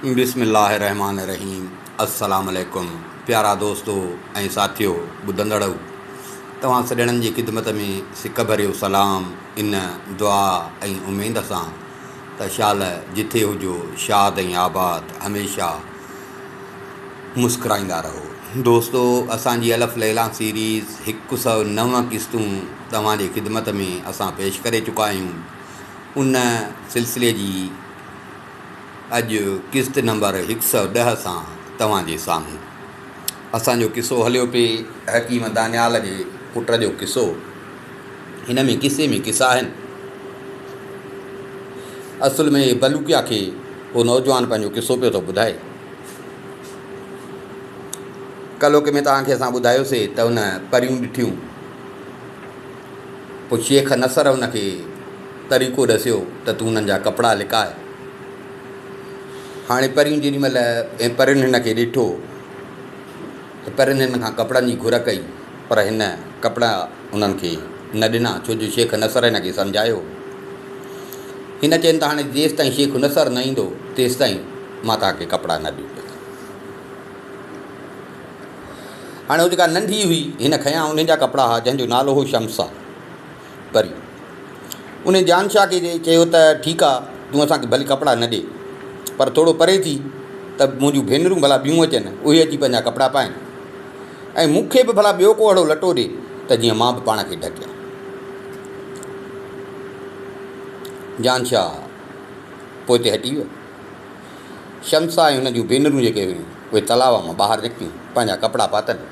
बिस्मिल्लाहिर्रहमानिर्रहीम। अस्सलाम वालेकुम प्यारा दोस्तों ऐं साथियो ॿुधंदड़ तव्हां सॼणनि जी ख़िदमत में सिक भरियो सलाम इन दुआ ऐं उमेद सां त शाल जिथे हुजो शाद ऐं आबाद हमेशह मुस्कुराईंदा रहो। दोस्तों, असांजी अलफ़ लैला सीरीज़ 109 क़िस्तूं तव्हांजे ख़िदमत में असां पेश करे चुका आहियूं। उन सिलसिले जी अॼु क़िस्त नंबर 110 सां तव्हांजे साम्हूं असांजो क़िसो हलियो पिए हकीम दानियाल जे पुट जो क़िसो। हिन में क़िसे में क़िसा आहिनि। असुल में बलूकिया खे उहो नौजवान पंहिंजो क़िसो पियो थो ॿुधाए। कलोक में तव्हांखे असां ॿुधायोसीं त उन परियूं ॾिठियूं, पोइ शेख नसर उनखे तरीक़ो ॾसियो त तूं उन्हनि जा कपिड़ा लिकाए। हाणे परियूं जेॾीमहिल परियुनि हिन खे ॾिठो त परियुनि हिन खां कपिड़नि जी घुर कई, पर हिन कपिड़ा उन्हनि खे न ॾिना, छो जो शेख नसर हिन खे सम्झायो। हिन चवनि त हाणे जेसि ताईं शेख नसर न ईंदो तेसि ताईं मां तव्हांखे कपिड़ा न ॾियूं। हाणे उहा जेका नंढी हुई हिन खयां उन जा कपिड़ा हुआ, जंहिंजो नालो हो शमसा परी। उन जानशाह खे चयो त ठीकु आहे, तूं असांखे भली कपिड़ा न ॾे, पर थोरो परे थी त मुंहिंजूं भेनरूं भला ॿियूं अचनि, उहे अची पंहिंजा कपिड़ा पाइनि, ऐं मूंखे बि भला ॿियो को अहिड़ो लटो ॾे त जीअं मां बि पाण खे ढकियां। जानशाह पोइ हिते हटी वियो। शमसा ऐं हुन जूं भेनरूं जेके हुयूं उहे तलाव मां ॿाहिरि निकितियूं, पंहिंजा कपिड़ा पातनि।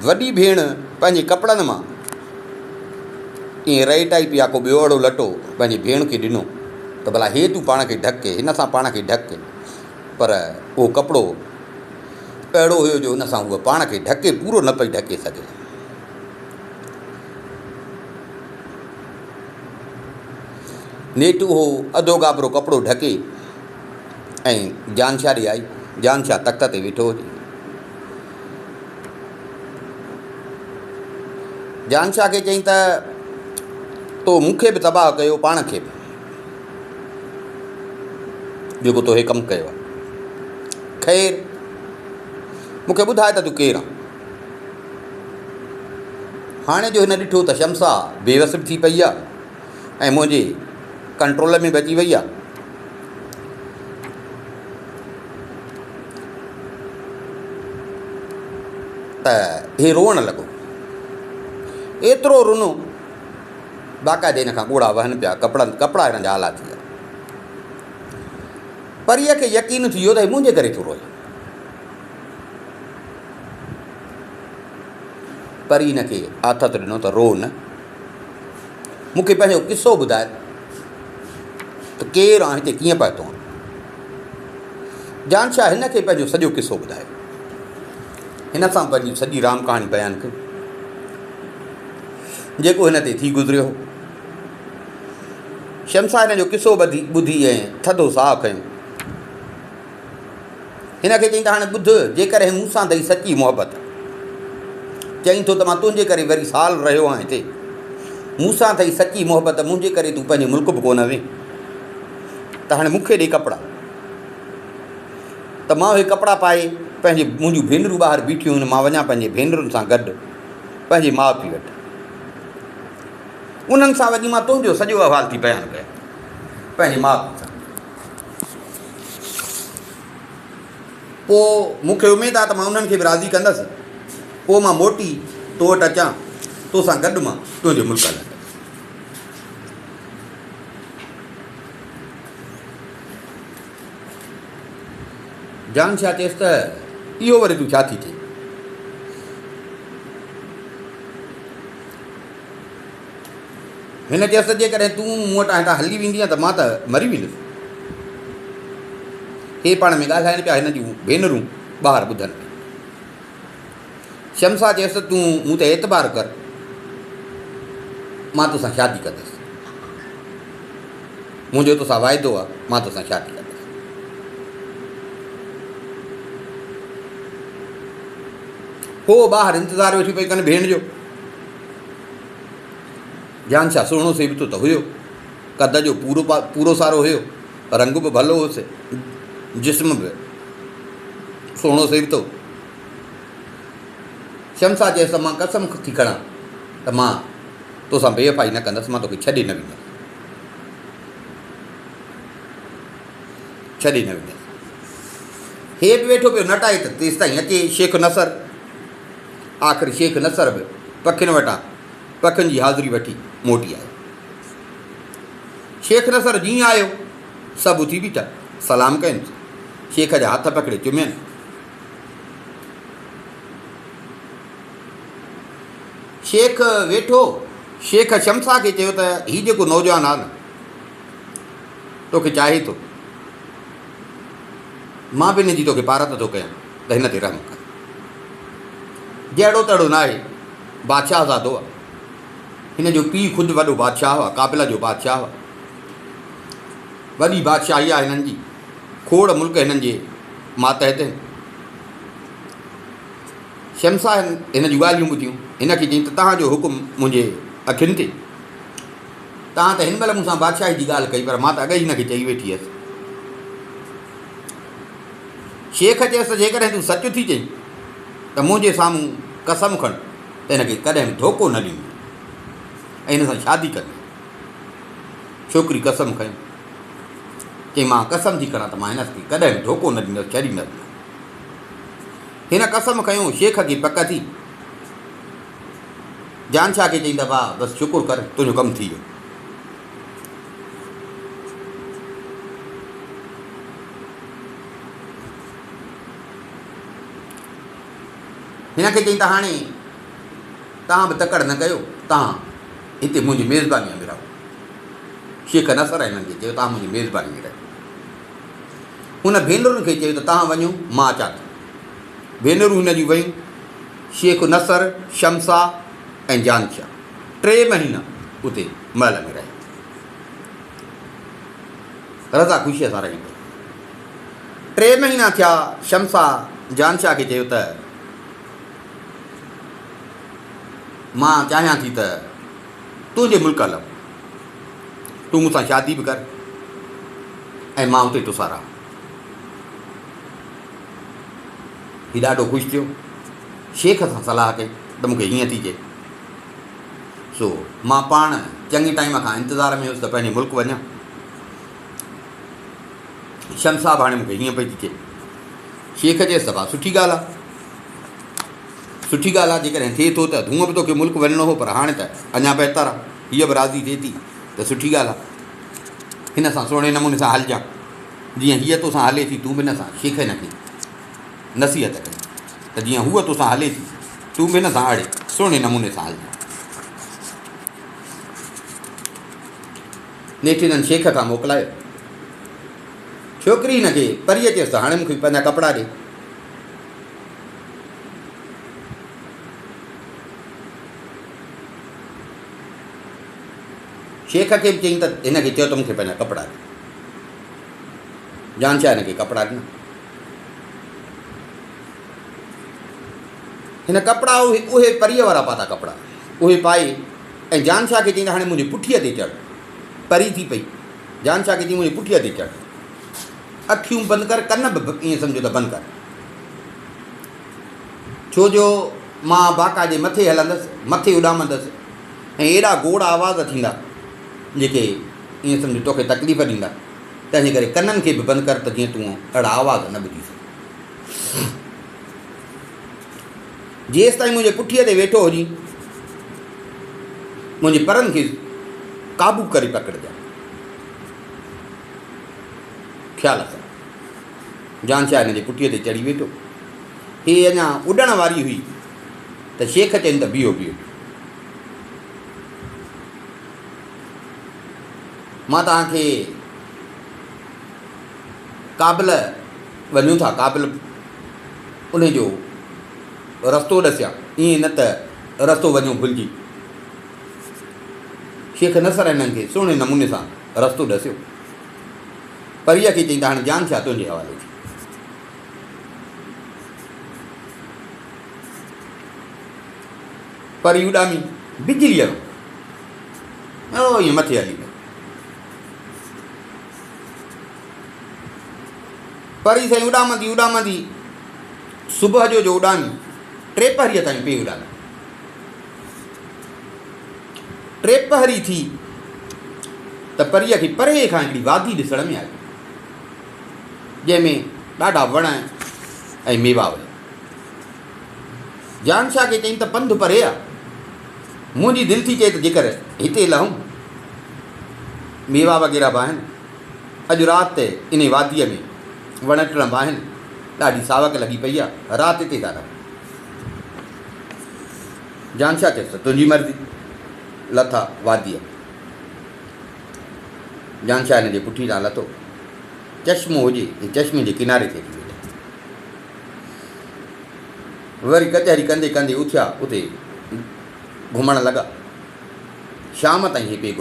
वॾी भेण पंहिंजे कपिड़नि मां ईअं रही टाइप या को ॿियो अहिड़ो लटो पंहिंजी भेण खे ॾिनो त भला हे तूं पाण खे ढके, हिन सां पाण खे ढक। पर उहो कपिड़ो अहिड़ो हुयो जो हुन सां उहा पाण खे ढके पूरो न पई ढके सघे। नेठि उहो अधो गाबरो कपिड़ो ढके ऐं जानशाह ॾे आई। जानशाह तख़्त ते वेठो हुजे। जानशाह खे चई त तो मूंखे बि तबाह कयो, पाण खे बि, जेको तो हे कमु कयो आहे। ख़ैर, मूंखे ॿुधाए त तूं केरु आहे। हाणे जो हिन ॾिठो त शमसा बेवस थी पई आहे ऐं मुंहिंजे कंट्रोल में बची वई आहे, त हे रोअण लॻो। एतिरो रुनो बाक़ाइदे हिन खां ॻोड़ा वहनि पिया, कपिड़ा हिन जा आला थी विया। परीअ खे यकीन थी वियो त मुंहिंजे करे थो रोए। परी हिन खे आथत ॾिनो त रो न, मूंखे पंहिंजो क़िसो ॿुधाए त केरु आहे, हिते कीअं पहुतो आहे। जानशाह हिन खे पंहिंजो सॼो क़िसो ॿुधायो। हिन सां पंहिंजी सॼी राम कहाणी बयानु कई, जेको हिन ते थी गुज़रियो हो। शमसा हिन जो क़िसो ॿुधी ऐं थधो साहु खयो। हिन खे चई त हाणे ॿुध, जेकॾहिं मूंसां अथई सची मोहबत, चईं थो त मां तुंहिंजे करे वरी साल रहियो आहियां हिते, मूंसां अथई सची मोहबत, मुंहिंजे करे तूं पंहिंजे मुल्क बि कोन वे, त हाणे मूंखे ॾे कपिड़ा, त मां उहे कपिड़ा पाए मुंहिंजूं भेनरूं ॿाहिरि बीठियूं आहिनि, मां वञा पंहिंजे भेनरुनि सां गॾु पंहिंजे माउ पीउ वटि, उन्हनि सां वञी मां तुंहिंजो सॼो अहवाल थी बयानु कयां पंहिंजे माउ पीउ सां। पोइ मूंखे उमेदु आहे त मां उन्हनि खे बि राज़ी कंदसि, पोइ मां मोटी तो वटि अचां, तोसां गॾु मां तुंहिंजो मुल्क हलंदुसि। जानशाह चयसि त इहो वरी तूं छा थी चई। हिन चयसि त जेकॾहिं तूं मूं वटां हितां हली वेंदी त मां त मरी वेंदुसि। हे पाण में ॻाल्हाइनि पिया, हिन जूं भेनरूं ॿाहिरि ॿुधनि पियूं। शमसा चयसि त तूं मूं ते एतबार कर, मां तोसां शादी कंदसि, मुंहिंजो तोसां वाइदो आहे, मां तोसां शादी कंदसि। हो ॿाहिरि इंतज़ारु वेठी पई कनि भेण जो। जानशाह सुहिणो सेबतो त हुयो, कद जो पूरो सारो हुयो, रंग भी भलो हुअसि, जिस्म बि सुहिणो सेवतो। शमसा चयसि मां कसम थी खणां त मां तोसां बेवफ़ाई न कंदसि, मां तोखे छॾे न वेंदसि, छॾे न वेंदसि। हेठि वेठो पियो नटाए त तेसि ताईं अचे शेख नसर। आख़िर शेख नसर बि पखियुनि वटां पखियुनि जी हाज़िरी वठी मोटी आयो। शेख नसर जीअं आयो सभु उथी बीठा, सलाम कयुनि, शेख जा हथ पकिड़े चुमियनि। शेख वेठो, शेख शमसा खे चयो त हीउ जेको नौजवान आहे न तोखे चाहे थो, मां बि हिन जी तोखे पारत थो कयां त हिन ते रहम कर। जहिड़ो तहिड़ो न आहे, बादशाह ज़ादो आहे। हिन जो पीउ ख़ुदि वॾो बादशाह हुआ, काबिल जो बादशाह हुआ। वॾी बादशाही आहे हिननि जी, खोड़ मुल्क हिननि जे मातहत आहिनि। शमसा हिन जूं ॻाल्हियूं ॿुधियूं, हिन खे चयईं त तव्हांजो हुकुम मुंहिंजे अखियुनि ते, तव्हां त हिन महिल मूंसां बादशाही जी ॻाल्हि कई, पर मां त अॻई हिन खे चई वेठी हुअसि। शेख चयसि जेकॾहिं तूं सच थी चईं त मुंहिंजे साम्हूं कसम खण त हिन खे कॾहिं बि धोखो न ॾींदी ऐं हिन सां शादी कंदी। छोकिरी कसम खयूं, चई मां कसम थी खणां त मां हिन खे कॾहिं बि धोखो न ॾींदसि, छॾींदसि। हिन कसम खयूं, शेख खे पक थी। जानशाह खे चईं त भाउ बसि शुकुरु कर, तुंहिंजो कमु थी वियो। हिन खे चईं त हाणे तव्हां बि तकड़ि न कयो, तव्हां हिते मुंहिंजी मेज़बानीअ में रहो। शेख नसर हिननि खे चयो तव्हां मुंहिंजी मेज़बानी में रहो। हुन भेनरुनि खे चयो त तव्हां वञो, मां अचां थो। भेनरूं हिन जूं वयूं, शेख नसर, शमसा ऐं जानशाह 3 महीना उते महल में रहिया। रज़ा ख़ुशीअ सां रही पई। 3 महीना थिया। शमसा जानशाह खे चयो त मां चाहियां थी त तुंहिंजे मुल्क हलूं, तूं मूंसां शादी बि कर ऐं मां उते तोसां रहां। हीउ ॾाढो ख़ुशि थियो, शेख सां सलाह कई त मूंखे हीअं थी चए, सो मां पाण चङे टाइम खां इंतज़ार में हुउसि त पंहिंजे मुल्क वञा। शमसा बि हाणे मूंखे हीअं पई थी चए। शेख चयसि त भाउ सुठी ॻाल्हि आहे, सुठी ॻाल्हि आहे, जेकॾहिं थिए थो त हूअं बि तोखे मुल्क वञिणो हो, पर हाणे त अञा बहितर आहे, हीअ बि राज़ी थिए थी त सुठी ॻाल्हि आहे। हिन सां सुहिणे नमूने सां हलिजांइ, जीअं हीअ तोसां हले थी तूं बि हिन सां। शेख हिन खे नसीहत कई त जीअं हूअ तोसां हले थी तूं बि हिन सां अड़े सुहिणे नमूने सां हलिजांइ। नेठि हिननि शेख खां मोकिलायो। छोकिरी हिन खे परीअ चयसि त हाणे मूंखे पंहिंजा कपिड़ा ॾे। शेख खे बि चयईं त हिन खे चयो त मूंखे पंहिंजा कपिड़ा ॾे। जानशाह हिन खे कपिड़ा ॾिना। हिन कपिड़ा उहे परीअ वारा पाता कपिड़ा उहे पाए ऐं जानशाह खे चईं त हाणे मुंहिंजी पुठीअ ते चढ़। परी थी पई, जानशाह खे चईं मुंहिंजी पुठीअ ते चढ़, अखियूं बंदि कर, कन बि ईअं सम्झो त बंदि कर, छो जो मां बाक़ाइदे मथे हलंदसि, मथे उॾामंदसि ऐं एॾा गोड़ आवाज़ थींदा जेके ईअं सम्झो तोखे तकलीफ़ ॾींदा। तंहिंजे करे कननि खे बि बंदि कर त जीअं तूं अहिड़ा आवाज़ न ॿुधी सघे। जेसि ताईं मुंहिंजे पुठीअ ते वेठो हुजी मुंहिंजे परनि खे क़ाबू करे पकिड़जांइ, ख़्याल सां। जानशाह हिन जे पुठीअ ते चढ़ी वेठो। हीअ अञा उॾण वारी हुई त शेख चवनि त बीहो बीहो, मां तव्हांखे काबिल वञूं था, काबिल उन जो रस्तो ॾसियां, ईअं न त रस्तो वञो भुलिजी। शेख नसर हिननि खे सुहिणे नमूने सां रस्तो ॾसियो। परीअ खे चईं त हाणे जानशाह तुंहिंजे हवाले थी। परी उॾामी बिजलीअ में ईअं मथे हली वई। परी साईं उॾामंदी उॾामंदी सुबुह जो उॾामी 3 पहरीअ ताईं पई उॾामी। 3 पहरी थी त परीअ खे परे खां हिकिड़ी वादी ॾिसण में आई, जंहिंमें ॾाढा वण ऐं मेवा हुया। जानशाह खे चई त पंधु परे आहे, मुंहिंजी दिलि थी चए त जेकर हिते लहूं, मेवा वग़ैरह बि आहिनि, अॼु राति ते इन वादीअ में वण टिण बि आहिनि, ॾाढी सावक लॻी पई आहे, राति हिते था रहूं। जानशाह चयसि त तुंहिंजी मर्ज़ी। लथा वादीअ, जानशाह हिन जे पुठी ॾांहुं लथो, चश्मो हुजे चश्मे जे किनारे ते अची वेठा। वरी कचहरी कंदे कंदे उथिया, उते घुमण लॻा। शाम ताईं हे पिए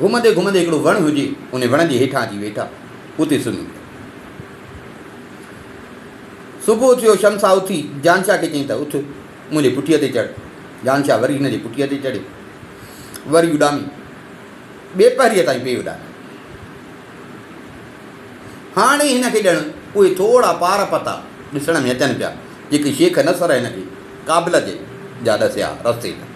घुमंदे घुमंदे हिकिड़ो वणु हुजे, उन वण जे हेठां अची वेठा, उते सुम्ही। सुबुह थियो, शमसा उथी जानशाह खे चई त उथ मुंहिंजे पुठीअ ते चढ़। जानशाह वरी हिन जे पुठीअ ते चढ़े, वरी उॾामी 2 पहरीअ ताईं पई उॾामी। हाणे हिन खे ॼण उहे थोरा पार पता ॾिसण में अचनि पिया, जेके शेख नसर हिन खे क़ाबिल जे जा ॾसिया रस्ते में।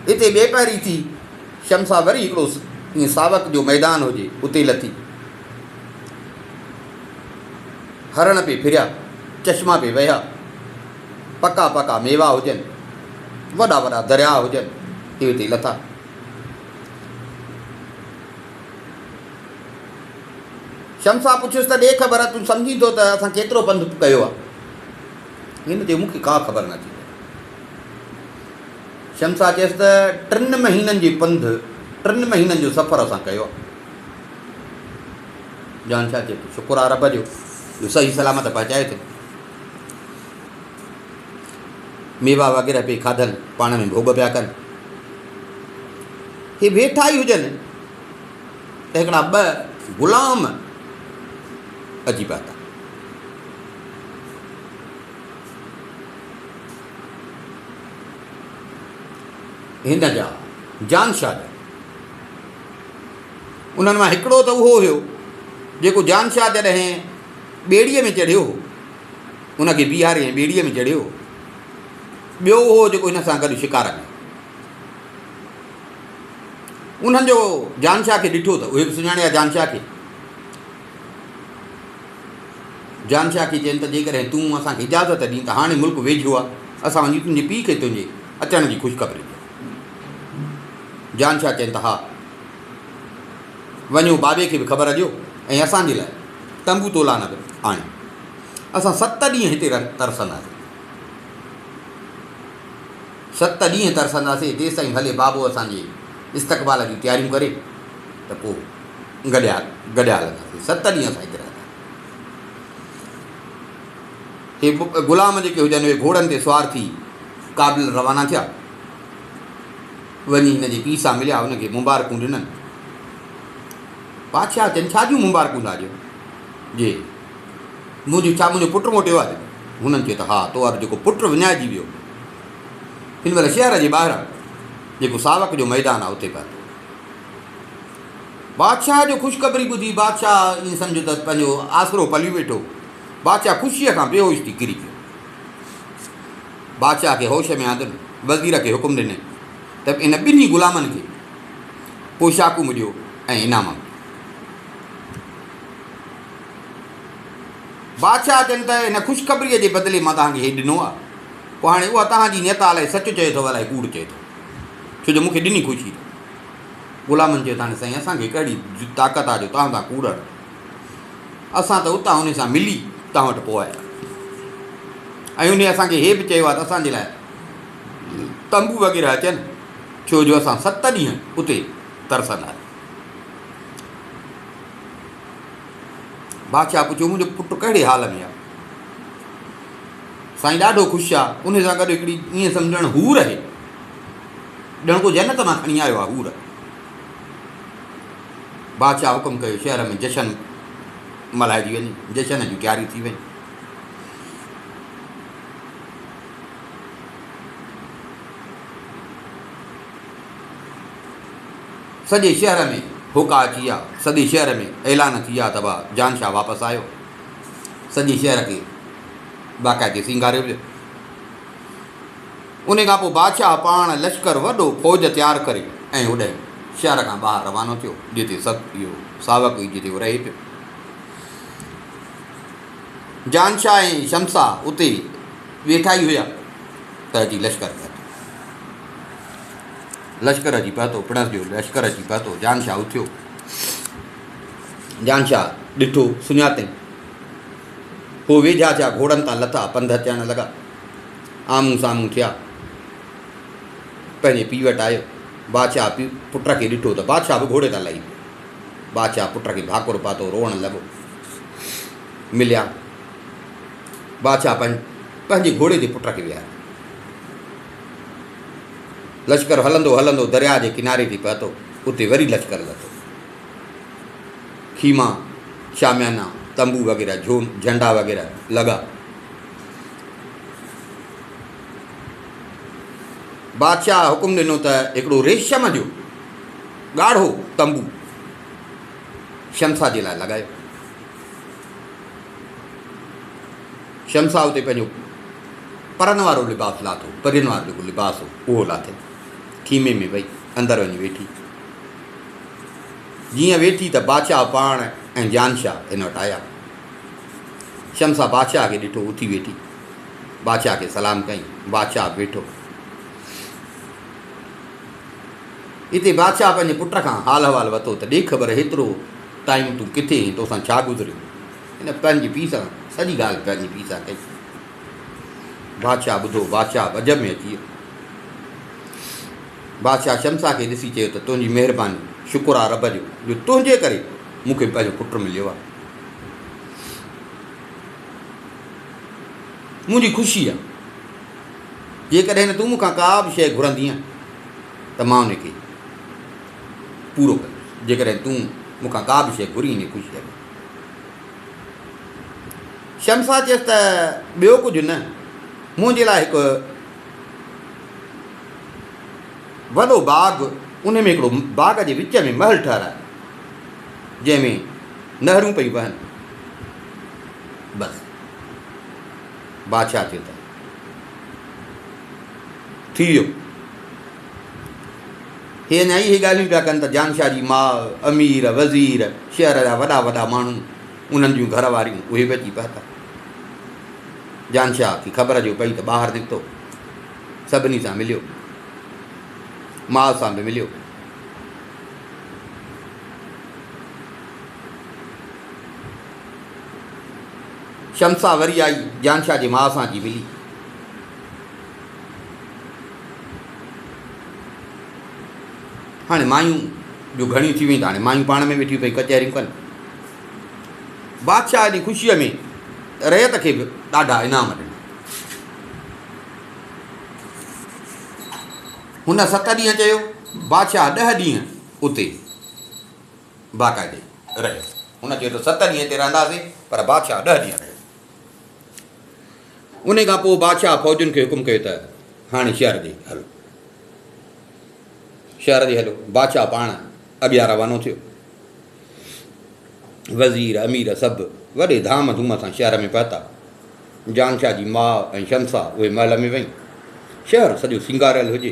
हिते 2 पहरी थी, शमसा वरी हिकिड़ो ईअं सावक जो मैदान हुजे उते लथी। हरण पे फिरिया, चश्मा पे वहिया, पका पका मेवा हुजनि, वॾा वॾा दरिया हुजनि, ते उते लथा। शमसा पुछियुसि त ॾे ख़बर, तूं सम्झी थो त असां केतिरो पंधु कयो आहे? हिन ते मूंखे का ख़बर नथी। शमसा चयसि त 3 महीननि जे पंधु, 3 महीननि जो सफ़र असां कयो आहे। जानशाह चए थो शुक्र आहे रब जो, जो सही सलामत पहुचाए थो। मेवा वग़ैरह पे खाधनि, पाण में भोग पिया कनि। हे वेठा ई हुजनि त हिकिड़ा 2 ग़ुलाम अची पिया था। हिन जा जानशाह जा, उन्हनि मां हिकिड़ो त उहो हुयो जेको जानशाह जॾहिं ॿेड़ीअ में चढ़ियो हो, उनखे बीहारे ॿेड़ीअ में चढ़ियो। ॿियो उहो जेको हिन सां गॾु शिकार कयो। उन्हनि जो जानशाह खे ॾिठो त उहे बि सुञाणिया जानशाह खे। जानशाह खे चवनि त जेकॾहिं तूं असांखे इजाज़त ॾीं त हाणे मुल्क वेझो आहे, असां वञी तुंहिंजे पीउ खे तुंहिंजे अचण जी ख़ुशख़बरी ॾियूं। जानशाह चवनि त हा, वञो बाबे खे बि ख़बर ॾियो ऐं असांजे लाइ तंबू तोला न आणियो। असां 7 ॾींहं हिते तरसंदासीं, 7 ॾींहं तरसंदासीं, तेसि ताईं भले बाबो असांजे इस्तक़बाल जूं तयारियूं करे त पोइ गॾिया हलंदासीं। 7 ॾींहं असां हिते रहंदा। हे ग़ुलाम जेके हुजनि उहे घोड़नि ते सुवार थी क़ाबिल रवाना थिया। वञी हिन जे पीउ सां मिलिया, हुनखे मुबारकूं ॾिननि। बादशाह चवनि छा जूं मुबारकूं था ॾियो? जे मुंहिंजो पुटु मोटियो आहे? हुननि चयो त हा, तो वारो जेको पुटु विञाइजी वियो, हिन महिल शहर जे ॿाहिरां जेको सावक जो मैदान आहे उते पिया। बादशाह जो ख़ुशख़बरी ॿुधी बादशाह ईअं सम्झो त पंहिंजो आसरो पली वेठो। बादशाह ख़ुशीअ खां बेहोश थी किरी पियो। बादशाह खे होश में आंदुनि, वज़ीर खे हुकुम ॾिने त इन 2 ग़ुलामनि खे पोशाकूं मिलियो ऐं इनाम। बादशाह चवनि त हिन ख़ुशख़बरीअ जे बदिले मां तव्हांखे हे ॾिनो आहे, पोइ हाणे उहा तव्हांजी नियत अलाए सच चए थो अलाए कूड़ चए थो, छो जो मूंखे ॾिनी ख़ुशी। ग़ुलामनि चयो त हाणे साईं असांखे कहिड़ी ताक़त आहे जो तव्हां सां कूड़? असां त उतां उन सां मिली तव्हां वटि पोइ आया, ऐं उन असांखे हे बि चयो आहे त असांजे लाइ तंबू वग़ैरह अचनि, छो जो असां 7 ॾींहं उते तरसंदासीं। बादशाह पुछियो मुंहिंजो पुटु कहिड़े हाल में आहे? साईं ॾाढो ख़ुशि आहे, उन सां गॾु हिकिड़ी ईअं सम्झणु हूर आहे, ॼण को जन्नत मां खणी आयो आहे हूर। बादशाह हुकुम कयो शहर में जशन मल्हाइजी वञे, जशन जूं तयारी थी वञे। सॼे शहर में हुका अची विया, सॼे शहर में ऐलान थी विया त जानशाह वापसि आयो। सॼे शहर खे बाक़ाइदे सिंगारियो वियो। उन खां पोइ बादशाह पाण लश्कर वॾो फ़ौज तयारु करे ऐं होॾे शहर खां ॿाहिरि रवानो थियो, जिते सभु इहो सावक हुई, जिते उहो रहे पियो। जानशाह ऐं शमशाह उते वेठा ई हुया त अची लश्कर पहुतो। लश्कर अची पहुतो, पिणस जो लश्कर अची पहुतो। जानशाह उथियो। जानशाह ॾिठो, सुञातई। पोइ वेझा थिया, घोड़नि तां लथा, पंध अचणु लॻा, आम्हूं साम्हूं थिया। पंहिंजे पीउ वटि आयो। बादशाह पुट खे ॾिठो त बादशाह बि घोड़े तां लही पियो। बादशाह पुट खे भाकुर पातो, रोअणु लॻो। मिलिया। बादशाह पंहिंजे घोड़े ते पुट खे विहारियो। लश्कर हलंदो हलंदो दरिया जे किनारे ते पहुतो। उते वरी लश्कर लथो। खीमा, शामियाना, तंबू वग़ैरह, झंडा वग़ैरह लॻा। बादशाह हुकुम ॾिनो त हिकिड़ो रेशम जो ॻाढ़ो तंबू शमशाह जे लाइ लॻायो। शमशाह उते पंहिंजो परनि वारो लिबास लाथो, परियुनि वारो जेको लिबास हो उहो लाथे। खीमे में वई अंदरि वञी वेठी। जीअं वेठी त बादशाह पाण ऐं जानशाह हिन वटि आया। शमशाह बादशाह खे ॾिठो, उथी वेठी, बादशाह खे सलाम कई। बादशाह वेठो। हिते बादशाह पंहिंजे पुट खां हाल अहिवाल वरितो त ॾे ख़बर, हेतिरो टाइम तूं किथे, तोसां छा गुज़रियो। हिन पंहिंजी पीउ सां सॼी ॻाल्हि पंहिंजी पीउ सां कई। बादशाह ॿुधो, बादशाह अजब में अची वियो। बादशाह शमशाह खे ॾिसी चयो त तुंहिंजी महिरबानी, शुक्र आहे रब जो तुंहिंजे करे मूंखे पंहिंजो पुटु मिलियो आहे। मुंहिंजी ख़ुशी आहे। जेकॾहिं तूं मूंखां का बि शइ घुरंदीअ त मां उनखे पूरो कंदुसि। जेकॾहिं तूं मूंखां का बि शइ घुरी इन ख़ुशीअ में। शमशाह चयसि त ॿियो कुझु न, मुंहिंजे लाइ हिकु वॾो बाग़, उन में हिकिड़ो बाग़ जे विच में महल ठहिराए, जंहिंमें नहरूं पई वहनि। बसि। बादशाह चयो त थी वियो। हे अञा इहे ॻाल्हियूं पिया कनि त जानशाह जी माउ, अमीर, वज़ीर, शहर जा वॾा वॾा माण्हू, उन्हनि जूं घर वारियूं, उहे बि अची पहुता। जानशाह खे ख़बर जो पई त ॿाहिरि निकितो, सभिनी सां मिलियो, माउ सां बि मिलियो। शमशाह वरी आई, जानशाह जे माउ सां अची मिली। हाणे मायूं जो घणियूं थी वेयूं त हाणे मायूं पाण में वेठियूं पई कचहरियूं कनि। बादशाह जी ख़ुशीअ में रयत खे बि ॾाढा इनाम ॾिना। हुन 7 ॾींहं चयो, बादशाह 10 ॾींहं उते बाक़ाइदे रहियो। हुन चयो त 7 ॾींहं हिते रहंदासीं, पर बादशाह 10 ॾींहं रहियो। उन खां पोइ बादशाह फ़ौजुनि खे हुकुम कयो त हाणे शहर ॾे हलो, शहर ॾे हलो। बादशाह पाण अॻियां रवानो थियो। वज़ीर, अमीर सभु वॾे धाम धूम सां शहर में पहुता। जानशाह जी माउ ऐं शमशाह उहे महल में वई। शहर सॼो सिंगारियल हुजे।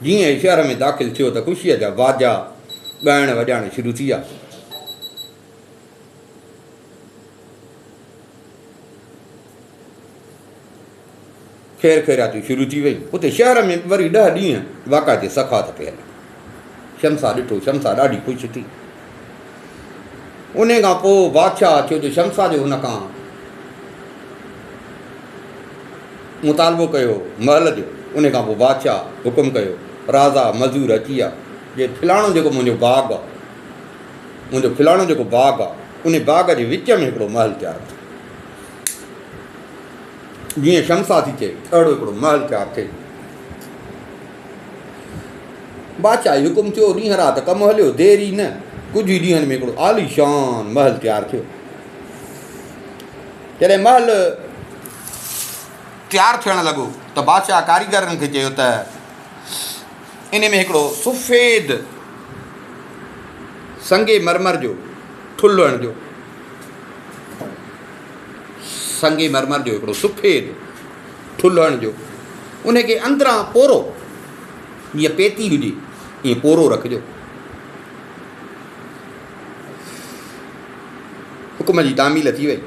जीअं शहर में दाख़िल थियो त ख़ुशीअ जा वाजा ॻाइण वॼाइण शुरू थी विया। ख़ैर ख़ैरातियूं शुरू थी वई। उते शहर में वरी 10 ॾींहं बाक़ाइदे सख़ात पई हले। शमशाह ॾिठो, शमशाह ॾाढी ख़ुशि थी। उन खां पोइ बादशाह थियो जो शमशाह जो हुन खां मुतालबो कयो महल जो। उन खां पोइ बादशाह हुकुम कयो, राज़ा मज़ूर अची विया, जे फलाणो जेको मुंहिंजो बाग़ आहे, मुंहिंजो फलाणो जेको बाग़ आहे, उन बाग़ जे विच में हिकिड़ो महल तयारु थियो। जीअं शमशाह थी चए, अहिड़ो हिकिड़ो महल तयारु थिए। बादशाह हुकुम थियो, ॾींहं राति कमु हलियो, देरी न, कुझु ई ॾींहंनि में हिकिड़ो आलीशान महल तयारु थियो। जॾहिं महल तयारु थियणु लॻो त बादशाह कारीगरनि खे चयो त इन में हिकिड़ो सफ़ेद संगे मरमर जो ठुल्लण जो, संगे मरमर जो हिकिड़ो सफ़ेद ठुल्लण जो, उनखे अंदरां पोरो जीअं पेती हुजे ईअं पोरो रखिजो। हुकुम जी तामील थी वई।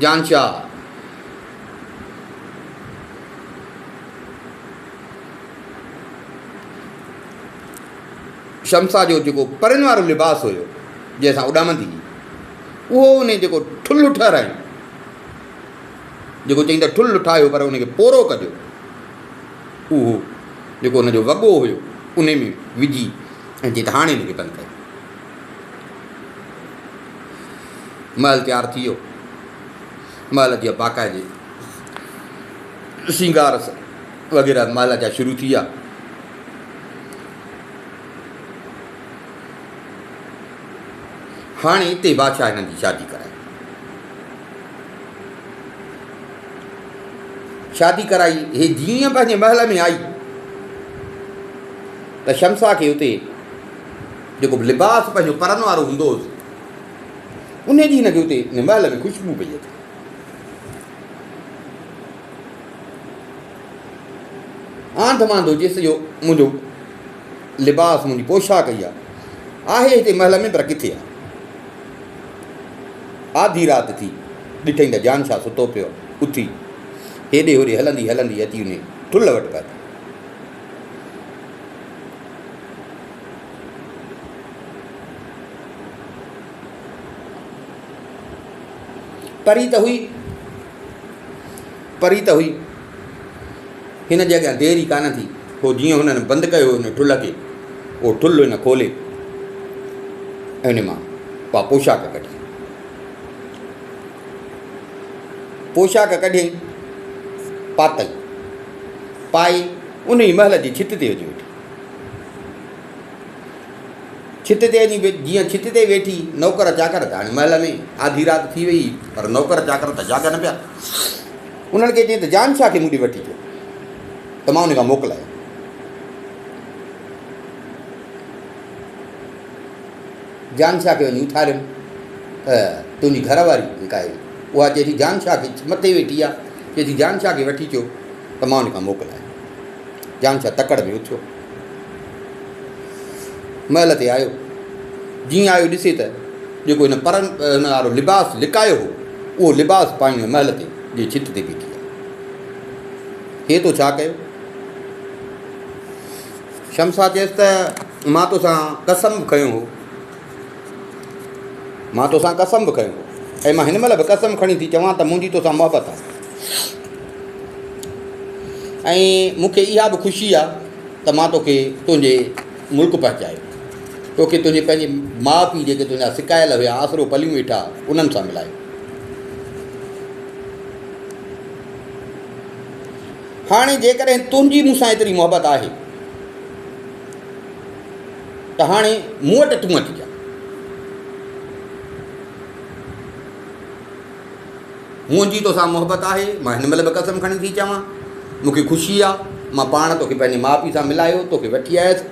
जानशाह शमसा जो जेको परनि वारो लिबास हुयो जंहिंसां उॾामंदी हुई, उहो उन जेको ठुल्ह ठारायूं, जेको चई त ठुल्ह ठाहियो पर उनखे पोरो कजो, उहो जेको उनजो वॻो हुयो उन में विझी ऐं चई त हाणे हिनखे बंदि कयो। महल तयारु थी वियो। महल जा बाक़ाइदे श्रंगार वग़ैरह महल जा शुरू थी विया। हाणे हिते बादशाह हिननि जी शादी कराई। शादी कराई, हे जीअं पंहिंजे महल में आई त शमसा खे हुते जेको लिबास पंहिंजो परनि वारो हूंदो हुओसि, उन जी हिनखे हुते हिन महल में ख़ुशबू पई अचे। आंध मांध हुजेसि इहो मुंहिंजो लिबास, मुंहिंजी पोशाक इहा आहे हिते महल में, पर किथे आहे? आधी राति थी, ॾिठई त जानशाह सुतो पियो, उथी हेॾे होॾे हलंदी हलंदी अची उन ठुल्ह वटि पहुती। परी त हुई, परी त हुई, हिन जे अॻियां देरि ई कान थी। पोइ जीअं हुननि बंदि कयो हुन ठुल्ह खे, उहो ठुल्ह हिन खोले ऐं हुन मां उहा पोशाक कढी, पोशाक कढियईं, पातई, पाए उन ई महल जी छित ते वञी वेठी। छित ते वञी जीअं छित ते वेठी, नौकर चाकर त हाणे महल में आधी राति थी वई, पर नौकर चाकर त जागनि पिया। उन्हनि खे चई त जानशाह खे मूं ॾे वठी अचो, त मां उन खां मोकिलायो। जानशाह खे वञी उथारियमि त तुंहिंजी घरवारी काई, उहा चए थी जानशाह खे मथे वेठी आहे, चए थी जानशाह खे वठी अचो, त मां उन खां मोकिलायो। जानशाह तकड़ में उथियो, महल ते आयो। जीअं आयो ॾिसे त जेको हिन परनि हिन वारो लिबास लिकायो हो, उहो लिबास पाईं महल ते जे छित ते बीठी आहे। हे तो छा कयो? शमसा चयसि त मां तोसां कसम बि खयो हो, मां तोसां कसम बि खयो हो, ऐं मां हिन महिल बि कसम खणी थी चवां त मुंहिंजी तोसां मोहबत आहे, ऐं मूंखे इहा बि ख़ुशी आहे त मां तोखे तुंहिंजे मुल्क पहुचायो, तोखे तुंहिंजे पंहिंजे माउ पीउ जेके तुंहिंजा सिकायल हुआ, आसरो पलियूं वेठा, उन्हनि सां मिलायो। हाणे जेकॾहिं तुंहिंजी मूंसां एतिरी मोहबत आहे त हाणे मूं वटि तूं अचिजांइ। मुंहिंजी तोसां मोहबत आहे, मां हिन महिल बि कसम खणी थी चवां, मूंखे ख़ुशी आहे, मां पाण तोखे पंहिंजे माउ पीउ सां मिलायो, तोखे वठी आयसि।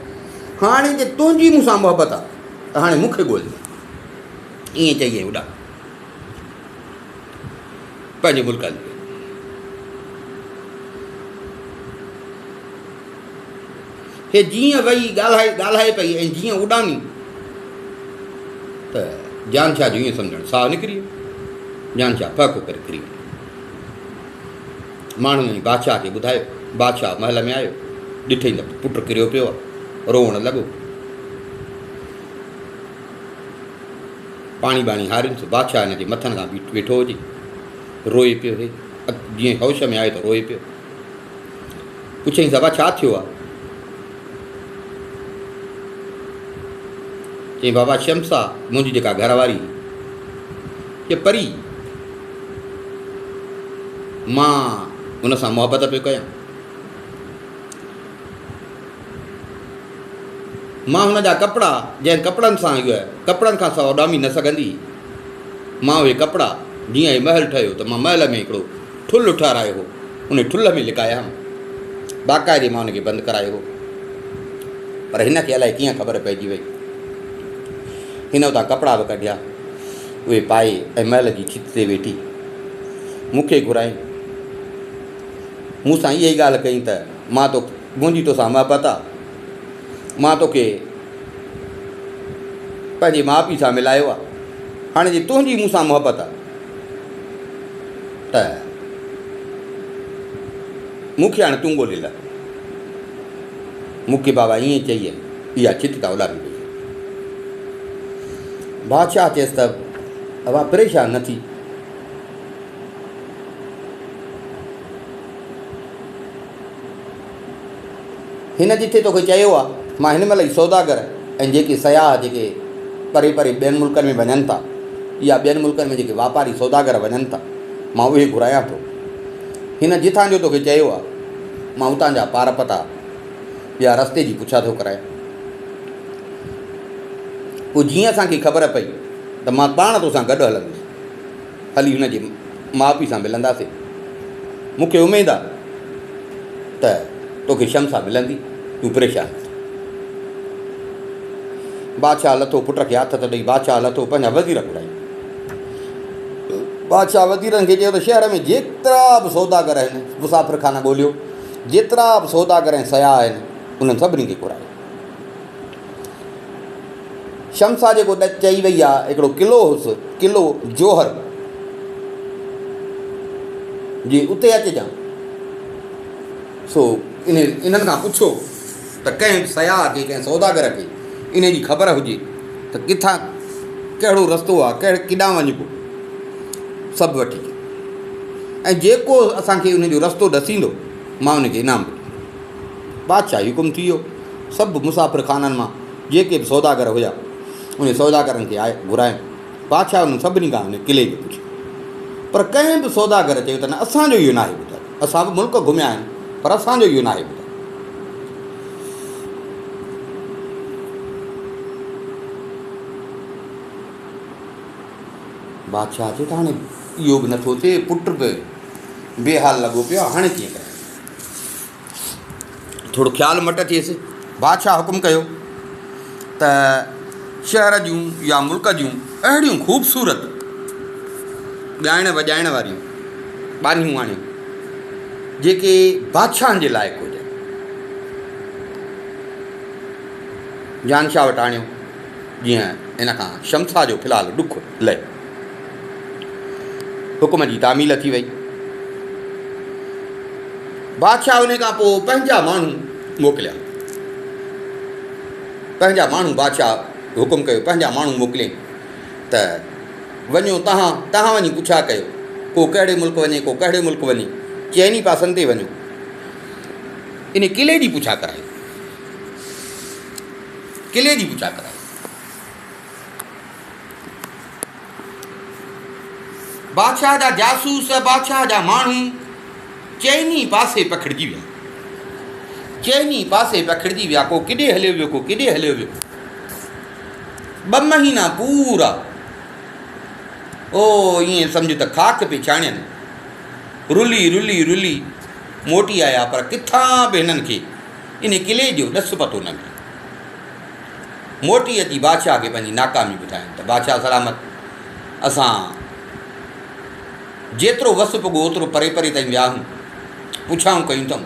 हाणे जे तुंहिंजी मूंसां मोहबत आहे त हाणे मूंखे ॻोल्हि, ईअं चई उॾा पंहिंजे मुल्क हली। हे जीअं वई ॻाल्हाए पई ऐं जीअं उॾामी त जानशाह जो ईअं सम्झणु साहु निकिरी वियो। जानशाह फ़क़ करे किरी वियो। माण्हुनि बादशाह खे ॿुधायो, बादशाह महल में आयो, ॾिठई त पुटु किरियो पियो आहे, रोअणु लॻो। पाणी बाणी हारियुसि, बादशाह हिन जे मथनि खां वेठो हुजे, रोए पियो। हे जीअं होश में आयो त रोए पियो। पुछईं बाबा छा थियो आहे? चई बाबा शमसा मुंहिंजी जेका घरवारी के परी, मां हुन सां मोहबत पियो कयां, मां हुन जा कपिड़ा जंहिं कपिड़नि सां इहो कपिड़नि खां सवाइ उॾामी न सघंदी, मां उहे कपिड़ा जीअं ई महल ठहियो त मां महल में हिकिड़ो ठुल्ह ठारायो हो, उन ठुल्ह में लिकाया, बाक़ाइदे मां हुनखे बंदि करायो हो। पर हिन खे अलाए कीअं ख़बर पइजी वई। हिन उतां कपिड़ा बि कढिया, उहे पाए ऐं महल जी छित ते वेठी मूंखे घुराई। मूंसां इहा ई ॻाल्हि कई त मुंहिंजी तोसां मोहबत आहे, मां तोखे पंहिंजे माउ पीउ सां मिलायो आहे, हाणे जे तुंहिंजी मूंसां मोहबत आहे त मूंखे हाणे तूं ॻोल्हे लाइ। मूंखे बाबा ईअं चई इहा चित त उॾामी वई। बादशाह चयसि त बाबा परेशान न थी, हिन जिथे तोखे चयो आहे मां हिन महिल ई सौदागर ऐं जेके सयाह जेके परे परे ॿियनि मुल्कनि में वञनि था या ॿियनि मुल्कनि में जेके वापारी सौदागर वञनि था, मां उहे घुरायां थो। हिन जिथां जो तोखे चयो आहे मां उतां जा पार पता या रस्ते जी पुछा थो करायां। पोइ जीअं असांखे ख़बर पई त मां पाण तोसां गॾु हलंदुसि, हली हुन जे माउ पीउ सां मिलंदासीं। मूंखे उमेदु आहे त तोखे शमसा मिलंदी, तूं परेशान न थी। बादशाह लथो, पुट खे हथ त ॾेई बादशाह लथो, पंहिंजा वज़ीर घुराई। बादशाह वज़ीरनि खे चयो त शहर में जेतिरा बि सौदागर आहिनि, मुसाफ़िर खाना ॻोल्हियो, जेतिरा बि सौदागर ऐं सयाह आहिनि उन्हनि सभिनी खे घुरायो। शमसा जेको चई वई आहे हिकिड़ो क़िलो हुउसि, क़िलो जोहर जी, उते अचिजांइ। सो इन्हनि खां पुछो त कंहिं सयाह खे कंहिं सौदागर खे इन जी ख़बर हुजे त किथां कहिड़ो रस्तो आहे, केॾांहुं वञिबो, सभु वठी ऐं जेको असांखे उन जो रस्तो ॾसींदो मां उनखे इनाम ॾींदुमि। बादशाह हुकुम थी वियो। सभु मुसाफ़िर खाननि मां जेके बि सौदागर हुआ उन सौदागरनि खे घुराइनि। बादशाह उन्हनि सभिनी खां उन क़िले जो पुछियो, पर कंहिं बि सौदागर चयो त न असांजो इहो नाहे ॿुधायो, असां बि मुल्क घुमिया आहिनि पर असांजो इहो नाहे ॿुधायो। बादशाह चयो त हाणे इहो बि नथो थिए, पुट बि बेहाल लॻो पियो आहे, हाणे कीअं कराए। थोरो ख़्यालु मट थिएसि। बादशाह हुकुम कयो त शहर जूं या मुल्क जूं अहिड़ियूं ख़ूबसूरत ॻाइण वॼाइण वारियूं ॿानियूं आणियूं जेके बादशाहनि जे लाइक़ु हुजनि, जानशाह वटि आणियो। जीअं इन खां शमसा जो फ़िलहालु ॾुख लहे, हुकुम जी तामील थी वई। बादशाह उन खां पोइ पंहिंजा माण्हू मोकिलिया, पंहिंजा माण्हू बादशाह हुकुम कयो पंहिंजा माण्हू मोकिले त वञो तव्हां वञी पुछा कयो, को कहिड़े मुल्क वञे, को कहिड़े मुल्क वञे, चइनी पासनि ते वञो। इन क़िले जी पुछा कराई, क़िले जी पुछा कराई। बादशाह जा जासूस, बादशाह जा माण्हू चइनी पासे पखिड़िजी विया, चइनी पासे पखिड़िजी विया। को किॾे हलियो वियो, को किॾे हलियो वियो। 2 महीना पूरा ईअं सम्झ त ख़ाक पे छाणियनि, रुली रुली रुली मोटी आया, पर किथां बि हिननि खे इन क़िले जो ॾस पतो न मिलियो। मोटी अची बादशाह खे पंहिंजी नाकामी ॿुधाइनि त बादशाह सलामत, असां जेतिरो वस पुॻो ओतिरो परे परे ताईं विया आहियूं, पुछाऊं कयूं अथऊं,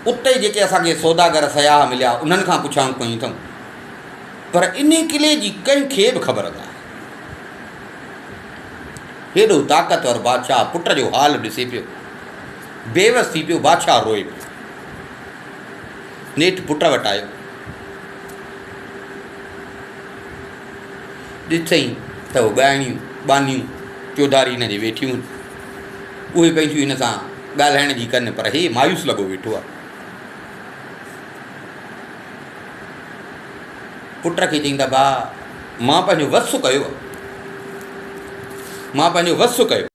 उते जेके असांखे सौदागर सयाह मिलिया उन्हनि खां पुछाऊं कयूं अथऊं, पर इन क़िले जी कंहिंखे बि ख़बर न आहे। हेॾो ताक़तवर बादशाह पुट जो हाल ॾिसे पियो, बेवस थी पियो। बादशाह रोए पियो। नेठि पुट वटि आयो, ॾिठईं त उहो ॻाइणियूं ॿानियूं चौधारी हिन जे वेठियूं आहिनि, उहे पंहिंजियूं हिन सां ॻाल्हाइण जी कनि, पर हे मायूस लॻो वेठो आहे। पुट खे चईं त भाउ मां पंहिंजो वसु कयो, मां पंहिंजो वसु कयो,